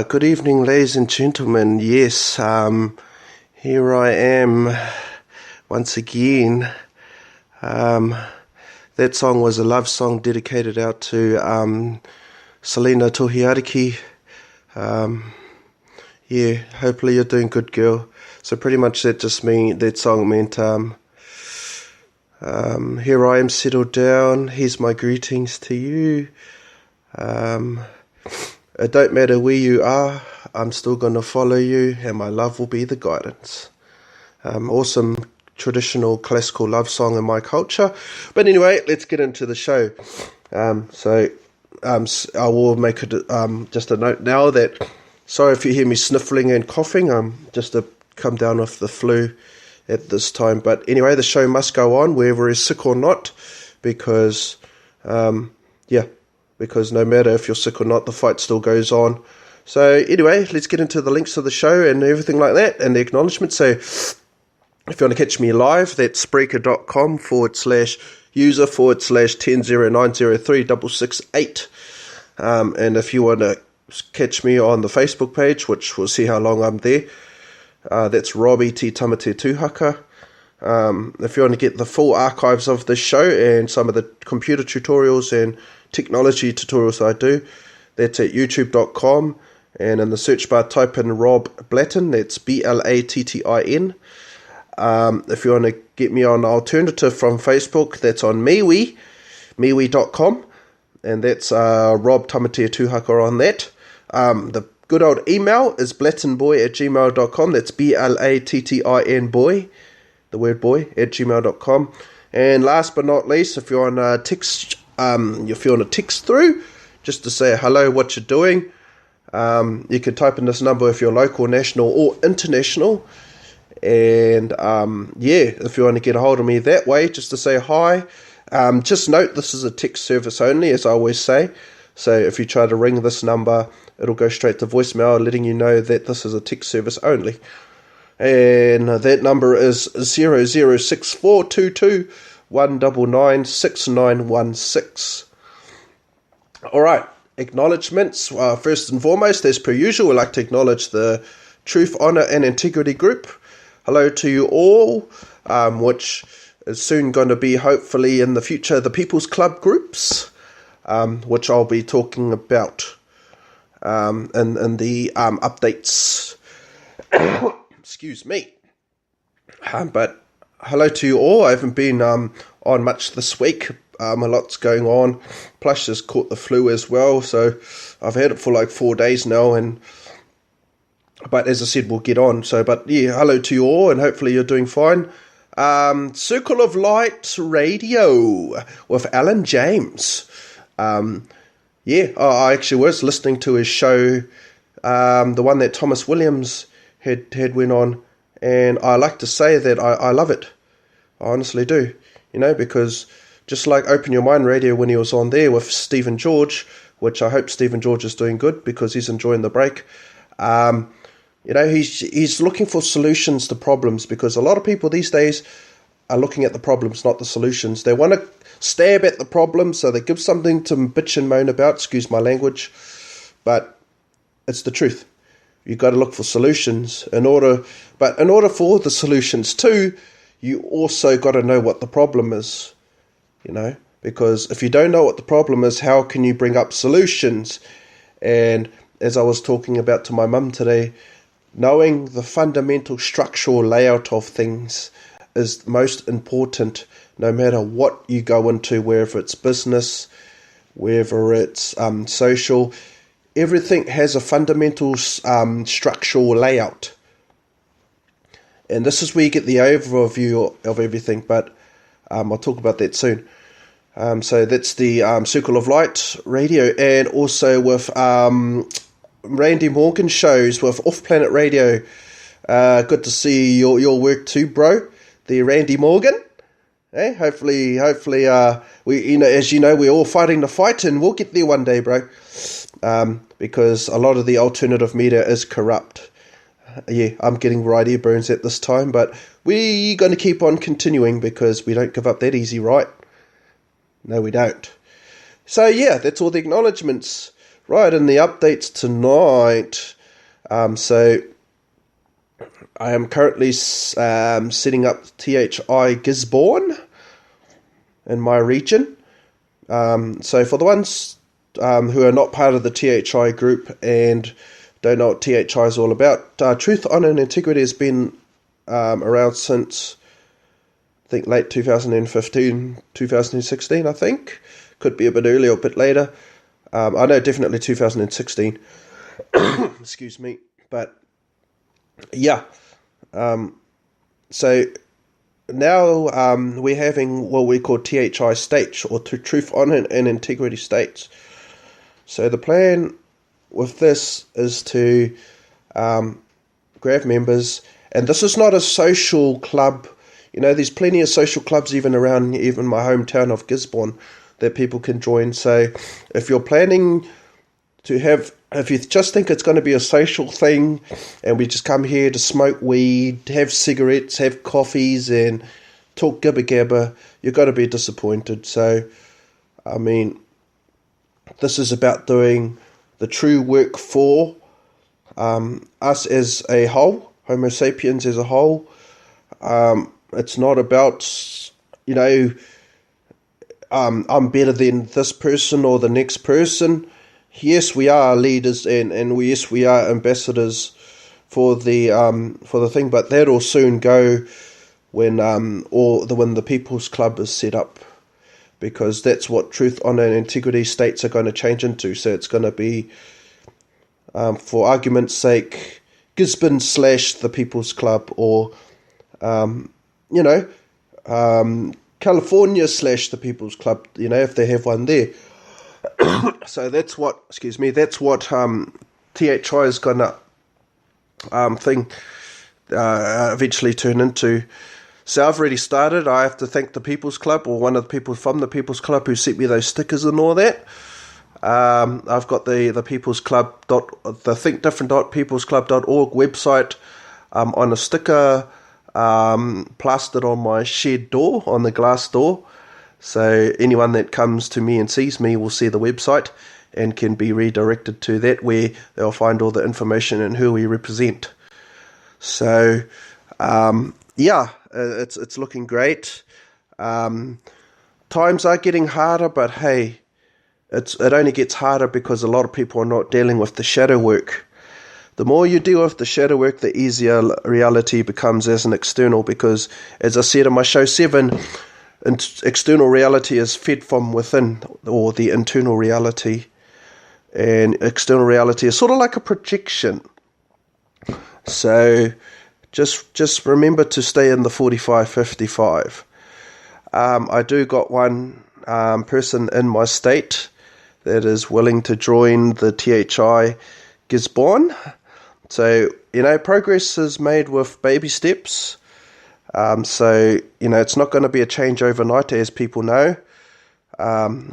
Good evening, ladies and gentlemen. Yes, here I am once again. That song was a love song dedicated out to Selena Tohiariki. Yeah, hopefully you're doing good, girl. So pretty much that song meant here I am settled down. Here's my greetings to you. It don't matter where you are, I'm still going to follow you, and my love will be the guidance. Awesome traditional classical love song in my culture. But anyway, let's get into the show. I will make just a note now that, sorry if you hear me sniffling and coughing, just to come down off the flu at this time. But anyway, the show must go on, whether it's sick or not, because no matter if you're sick or not, the fight still goes on. So anyway, let's get into the links of the show and everything like that, and the acknowledgement. So if you want to catch me live, that's Spreaker.com/user/1009036668. And if you want to catch me on the Facebook page, which we'll see how long I'm there, that's Robbie T Tamate Tuhaka. If you want to get the full archives of this show and some of the computer tutorials and technology tutorials I do, that's at youtube.com, and in the search bar type in Rob Blattin, that's Blattin. If you want to get me on alternative from Facebook, that's on MeWe, MeWe.com, and that's Rob Tamatea Tuhaka on that. The good old email is blattinboy@gmail.com. That's Blattin boy, the word boy, at gmail.com. And last but not least, if you're on a text, through, just to say hello, what you're doing, you can type in this number if you're local, national, or international. And if you want to get a hold of me that way, just to say hi. Just note, this is a text service only, as I always say. So if you try to ring this number, it'll go straight to voicemail, letting you know that this is a text service only. And that number is 00642219996916. All right, acknowledgements. First and foremost, as per usual, we'd like to acknowledge the Truth, Honour and Integrity Group. Hello to you all, which is soon going to be, hopefully in the future, the People's Club groups, which I'll be talking about in the updates. Excuse me. But hello to you all. I haven't been on much this week. A lot's going on. Plush has caught the flu as well, so I've had it for like 4 days now, but as I said, we'll get on. But hello to you all, and hopefully you're doing fine. Circle of Light Radio with Alan James. I actually was listening to his show, the one that Thomas Williams had went on, and I like to say that I love it. I honestly do, because just like Open Your Mind Radio when he was on there with Stephen George, which I hope Stephen George is doing good because he's enjoying the break. He's looking for solutions to problems, because a lot of people these days are looking at the problems, not the solutions. They want to stab at the problem, so they give something to bitch and moan about, excuse my language, but it's the truth. You've got to look for solutions in order for the solutions too, you also got to know what the problem is, because if you don't know what the problem is, how can you bring up solutions? And as I was talking about to my mum today, knowing the fundamental structural layout of things is most important, no matter what you go into, whether it's business, whether it's social. Everything has a fundamental structural layout. And this is where you get the overview of everything, but I'll talk about that soon. So that's the Circle of Light Radio, and also with Randy Morgan shows with Off Planet Radio. Good to see your work too, bro. The Randy Morgan. Hopefully, we, as you know, we're all fighting the fight, and we'll get there one day, bro. Because a lot of the alternative media is corrupt. I'm getting right ear burns at this time, but we're going to keep on continuing because we don't give up that easy, right? No, we don't. So that's all the acknowledgements. Right, and the updates tonight. So I am currently setting up THI Gisborne in my region. So for the ones who are not part of the THI group and don't know what THI is all about, Truth, Honour and Integrity has been around since, I think, late 2015, 2016, I think. Could be a bit earlier or a bit later. I know definitely 2016. Excuse me. But, so now we're having what we call THI states, or Truth, Honour and Integrity states. So the plan with this is to grab members, and this is not a social club. There's plenty of social clubs even around even my hometown of Gisborne that people can join. So if you're planning to if you just think it's going to be a social thing and we just come here to smoke weed, have cigarettes, have coffees and talk gibber gabber, you're going to be disappointed. So, this is about doing the true work for us as a whole, Homo sapiens as a whole. It's not about, I'm better than this person or the next person. yes, we are leaders, and yes, we are ambassadors for the thing, but that'll soon go when when the People's Club is set up, because that's what Truth, Honour and Integrity states are going to change into. So it's going to be, for argument's sake, Gisborne / the People's Club, or California / the People's Club, if they have one there. So that's what THI is going to eventually turn into. So I've already started. I have to thank the People's Club, or one of the people from the People's Club, who sent me those stickers and all that. I've got the People's Club the thinkdifferent.peoplesclub.org website on a sticker plastered on my shed door, on the glass door. So anyone that comes to me and sees me will see the website and can be redirected to that, where they'll find all the information and who we represent. So, it's looking great. Times are getting harder, but hey, it only gets harder because a lot of people are not dealing with the shadow work. The more you deal with the shadow work, the easier reality becomes as an external, because, as I said in my show 7, external reality is fed from within, or the internal reality, and external reality is sort of like a projection. So just remember to stay in the 45-55. I do got one person in my state that is willing to join the THI Gisborne. So, progress is made with baby steps. So, it's not going to be a change overnight, as people know.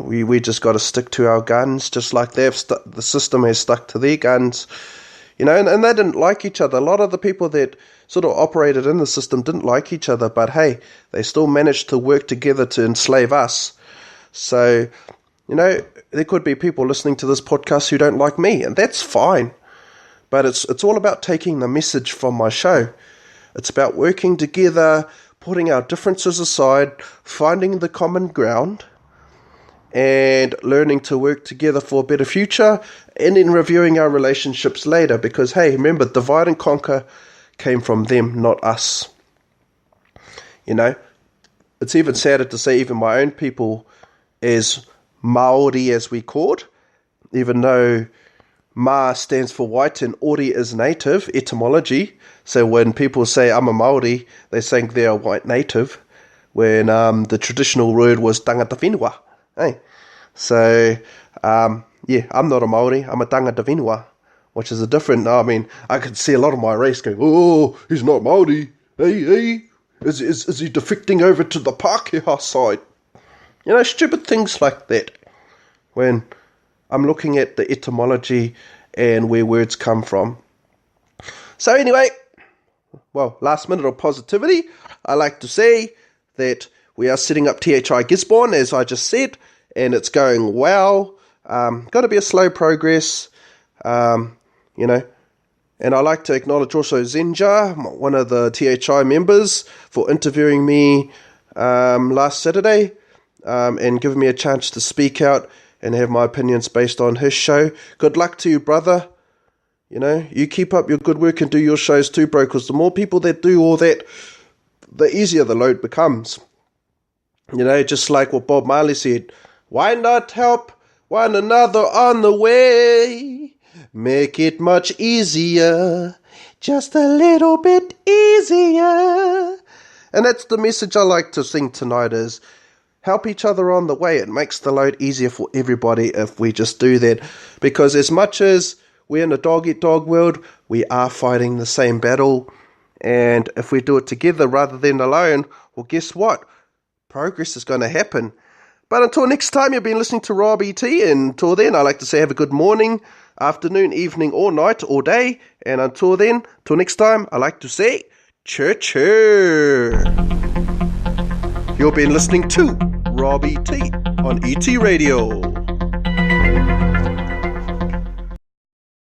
We just got to stick to our guns, just like the system has stuck to their guns. And they didn't like each other. A lot of the people that sort of operated in the system didn't like each other, but hey, they still managed to work together to enslave us. So, there could be people listening to this podcast who don't like me, and that's fine. But it's all about taking the message from my show. It's about working together, putting our differences aside, finding the common ground, and learning to work together for a better future, and then reviewing our relationships later. Because, hey, remember, divide and conquer came from them, not us. It's even sadder to say even my own people, as Māori as we called, even though Ma stands for white and Ori is native, etymology. So when people say I'm a Māori, they're saying they're a white native, when the traditional word was tangata whenua. Hey? So, I'm not a Māori, I'm a tangata whenua, which is a different, I could see a lot of my race going, oh, he's not Māori, hey, is he defecting over to the Pākehā side? Stupid things like that, when I'm looking at the etymology and where words come from. So anyway, last minute of positivity, I like to say that we are setting up THI Gisborne, as I just said, and it's going well. Got to be a slow progress, and I like to acknowledge also Zenja, one of the THI members, for interviewing me last Saturday, and giving me a chance to speak out and have my opinions based on his show. Good luck to you, brother. You keep up your good work and do your shows too, bro, because the more people that do all that, the easier the load becomes. Just like what Bob Marley said, why not help one another on the way? Make it much easier, just a little bit easier. And that's the message I like to sing tonight, is help each other on the way. It makes the load easier for everybody if we just do that. Because as much as we're in a dog-eat-dog world, we are fighting the same battle. And if we do it together rather than alone, well, guess what? Progress is going to happen. But until next time, you've been listening to Robbie T. And until then, I like to say have a good morning, afternoon, evening, or night, or day. And until then, till next time, I like to say, chur. You've been listening to Robbie T on ET Radio.